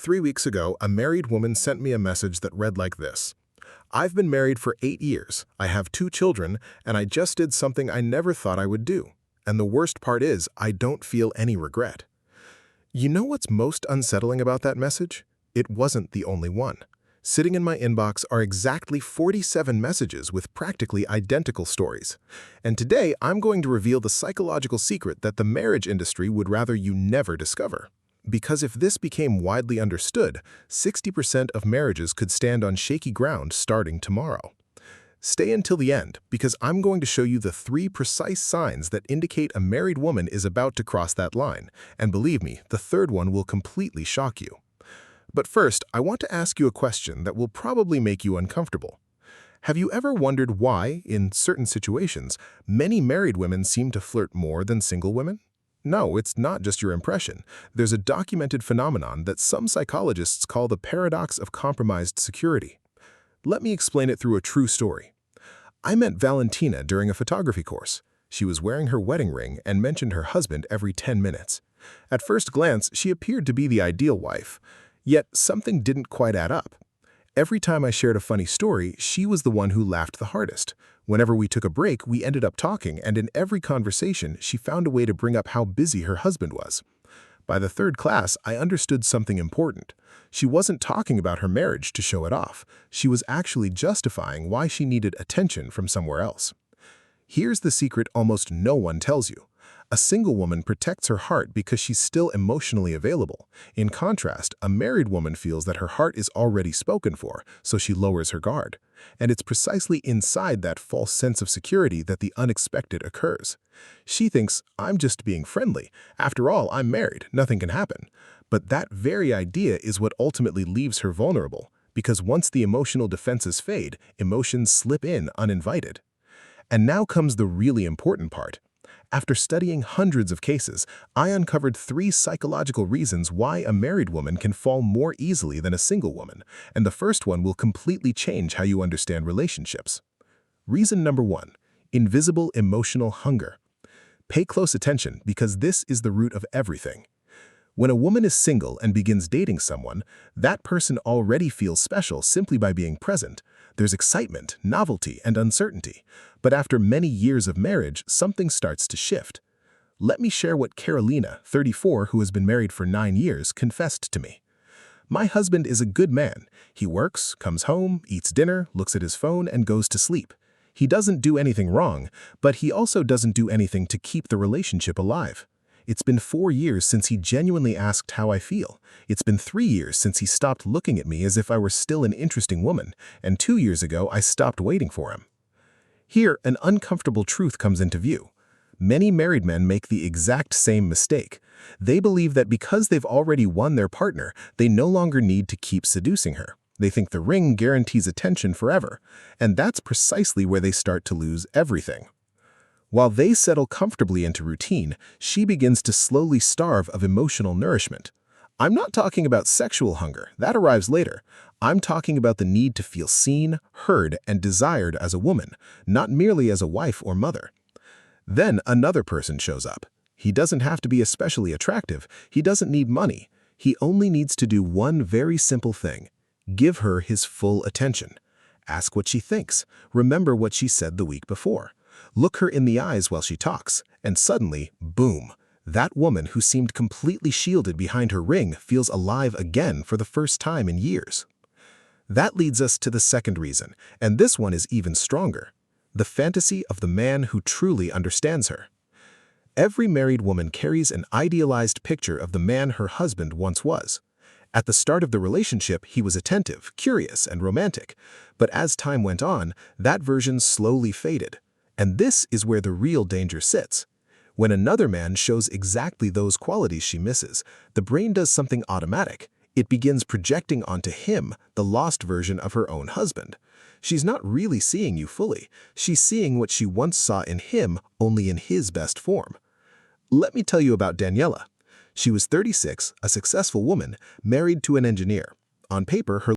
3 weeks ago, a married woman sent me a message that read like this. I've been married for 8 years, I have 2 children, and I just did something I never thought I would do. And the worst part is, I don't feel any regret. You know what's most unsettling about that message? It wasn't the only one. Sitting in my inbox are exactly 47 messages with practically identical stories. And today, I'm going to reveal the psychological secret that the marriage industry would rather you never discover. Because if this became widely understood, 60% of marriages could stand on shaky ground starting tomorrow. Stay until the end, because I'm going to show you the 3 precise signs that indicate a married woman is about to cross that line, and believe me, the third one will completely shock you. But first, I want to ask you a question that will probably make you uncomfortable. Have you ever wondered why, in certain situations, many married women seem to flirt more than single women? No, it's not just your impression. There's a documented phenomenon that some psychologists call the paradox of compromised security. Let me explain it through a true story. I met Valentina during a photography course. She was wearing her wedding ring and mentioned her husband every 10 minutes. At first glance, she appeared to be the ideal wife. Yet something didn't quite add up. Every time I shared a funny story, she was the one who laughed the hardest. Whenever we took a break, we ended up talking, and in every conversation, she found a way to bring up how busy her husband was. By the third class, I understood something important. She wasn't talking about her marriage to show it off. She was actually justifying why she needed attention from somewhere else. Here's the secret almost no one tells you. A single woman protects her heart because she's still emotionally available. In contrast, a married woman feels that her heart is already spoken for, so she lowers her guard. And it's precisely inside that false sense of security that the unexpected occurs. She thinks, I'm just being friendly. After all, I'm married. Nothing can happen. But that very idea is what ultimately leaves her vulnerable, because once the emotional defenses fade, emotions slip in uninvited. And now comes the really important part. After studying hundreds of cases, I uncovered 3 psychological reasons why a married woman can fall more easily than a single woman, and the first one will completely change how you understand relationships. Reason number 1: invisible emotional hunger. Pay close attention because this is the root of everything. When a woman is single and begins dating someone, that person already feels special simply by being present. There's excitement, novelty, and uncertainty. But after many years of marriage, something starts to shift. Let me share what Carolina, 34, who has been married for 9 years, confessed to me. My husband is a good man. He works, comes home, eats dinner, looks at his phone, and goes to sleep. He doesn't do anything wrong, but he also doesn't do anything to keep the relationship alive. It's been 4 years since he genuinely asked how I feel. It's been 3 years since he stopped looking at me as if I were still an interesting woman, and 2 years ago I stopped waiting for him. Here, an uncomfortable truth comes into view. Many married men make the exact same mistake. They believe that because they've already won their partner, they no longer need to keep seducing her. They think the ring guarantees attention forever, and that's precisely where they start to lose everything. While they settle comfortably into routine, she begins to slowly starve of emotional nourishment. I'm not talking about sexual hunger, that arrives later. I'm talking about the need to feel seen, heard, and desired as a woman, not merely as a wife or mother. Then another person shows up. He doesn't have to be especially attractive. He doesn't need money. He only needs to do one very simple thing: give her his full attention. Ask what she thinks. Remember what she said the week before. Look her in the eyes while she talks, and suddenly, boom, that woman who seemed completely shielded behind her ring feels alive again for the first time in years. That leads us to the second reason, and this one is even stronger: the fantasy of the man who truly understands her. Every married woman carries an idealized picture of the man her husband once was. At the start of the relationship, he was attentive, curious, and romantic, but as time went on, that version slowly faded. And this is where the real danger sits. When another man shows exactly those qualities she misses, the brain does something automatic. It begins projecting onto him the lost version of her own husband. She's not really seeing you fully. She's seeing what she once saw in him, only in his best form. Let me tell you about Daniela. She was 36, a successful woman, married to an engineer. On paper, her